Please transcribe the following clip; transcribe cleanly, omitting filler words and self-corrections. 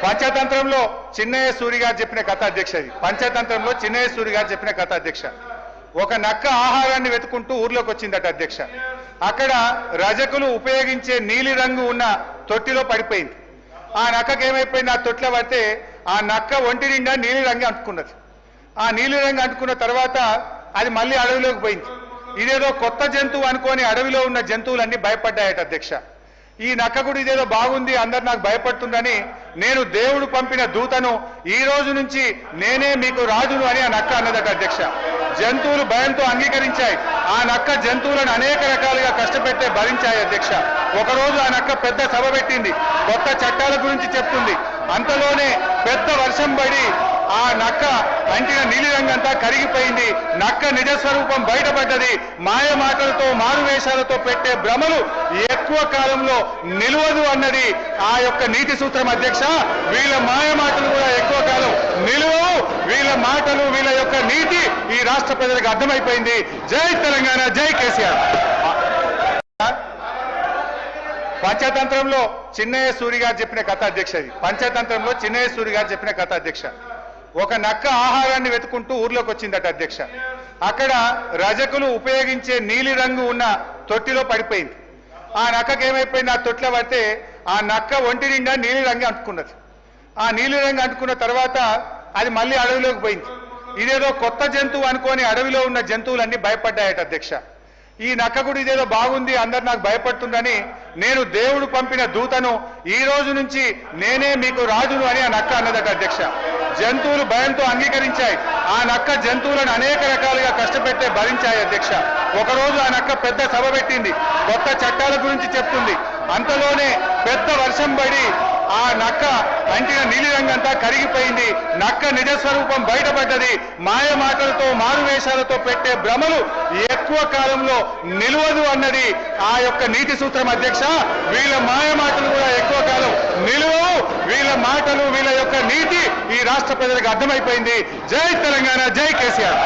పంచతంత్రంలో చిన్నయ్య సూరి గారు చెప్పిన కథ అధ్యక్ష. ఇది పంచతంత్రంలో చిన్నయ్య సూరి గారు చెప్పిన కథ అధ్యక్ష. ఒక నక్క ఆహారాన్ని వెతుకుంటూ ఊర్లోకి వచ్చిందట అధ్యక్ష. అక్కడ రజకులు ఉపయోగించే నీలి రంగు ఉన్న తొట్టిలో పడిపోయింది. ఆ నక్కకి ఏమైపోయింది, ఆ తొట్టిలో పడితే ఆ నక్క ఒంటి నిండా నీలి రంగు అంటుకున్నది. ఆ నీలి రంగు అంటుకున్న తర్వాత అది మళ్ళీ అడవిలోకి పోయింది. ఇదేదో కొత్త జంతువు అనుకొని అడవిలో ఉన్న జంతువులన్నీ భయపడ్డాయట అధ్యక్ష. ఈ నక్క కూడా ఇదేదో బాగుంది, అందరు నాకు భయపడుతుందని నేను దేవుడు పంపిన దూతను, ఈ రోజు నుంచి నేనే మీకు రాజును అని ఆ నక్క అన్నదట అధ్యక్ష. జంతువులు భయంతో అంగీకరించాయి. ఆ నక్క జంతువులను అనేక రకాలుగా కష్టపెట్టే భరించాయి అధ్యక్ష. ఒకరోజు ఆ నక్క పెద్ద సభ పెట్టింది, కొత్త చట్టాల గురించి చెప్తుంది. అంతలోనే పెద్ద వర్షం పడి ఆ నక్క అంటిన నీలిరంగంతా కరిగిపోయింది. నక్క నిజస్వరూపం బయటపడ్డది. మాయ మాటలతో మారువేషాలతో పెట్టే భ్రమలు ఎక్కువ కాలంలో నిలవదు అన్నది ఆ యొక్క నీతి సూత్రం అధ్యక్ష. వీళ్ళ మాయ మాటలు కూడా ఎక్కువ కాలం నిలవవు. వీళ్ళ మాటలు, వీళ్ళ యొక్క నీతి ఈ రాష్ట్ర ప్రజలకు అర్థమైపోయింది. జై తెలంగాణ, జై కేసీఆర్. పంచతంత్రంలో చిన్నయ్య సూరి గారు చెప్పిన కథ అధ్యక్ష. ఇది పంచతంత్రంలో చిన్నయ్య సూరి గారు చెప్పిన కథ అధ్యక్ష. ఒక నక్క ఆహారాన్ని వెతుకుంటూ ఊర్లోకి వచ్చిందట అధ్యక్ష. అక్కడ రజకులు ఉపయోగించే నీలి రంగు ఉన్న తొట్టిలో పడిపోయింది. ఆ నక్కకి ఏమైపోయింది, ఆ తొట్టిలో పడితే ఆ నక్క ఒంటి నిండా నీలి రంగు అంటుకున్నది. ఆ నీలి రంగు అంటుకున్న తర్వాత అది మళ్ళీ అడవిలోకి పోయింది. ఇదేదో కొత్త జంతువు అనుకొని అడవిలో ఉన్న జంతువులన్నీ భయపడ్డాయట అధ్యక్ష. ఈ నక్క కూడా ఇదేదో బాగుంది, అందరు నాకు భయపడుతుందని నేను దేవుడు పంపిన దూతను, ఈ రోజు నుంచి నేనే మీకు రాజును అని ఆ నక్క అన్నదట అధ్యక్ష. జంతువులు భయంతో అంగీకరించాయి. ఆ నక్క జంతువులను అనేక రకాలుగా కష్టపెట్టే భరించాయి అధ్యక్ష. ఒకరోజు ఆ నక్క పెద్ద సభ పెట్టింది, కొత్త చట్టాల గురించి చెప్తుంది. అంతలోనే పెద్ద వర్షం పడి ఆ నక్క అంటిన నీలిరంగంతా కరిగిపోయింది. నక్క నిజస్వరూపం బయటపడ్డది. మాయ మాటలతో మారువేషాలతో పెట్టే భ్రమలు ఎక్కువ కాలంలో నిలవదు అన్నది ఆ యొక్క నీతి సూత్రం అధ్యక్ష. వీళ్ళ మాయ మాటలు కూడా ఎక్కువ కాలం నిలవవు. వీళ్ళ మాటలు, వీళ్ళ యొక్క నీతి ఈ రాష్ట్ర ప్రజలకు అర్థమైపోయింది. జై తెలంగాణ, జై కేసీఆర్.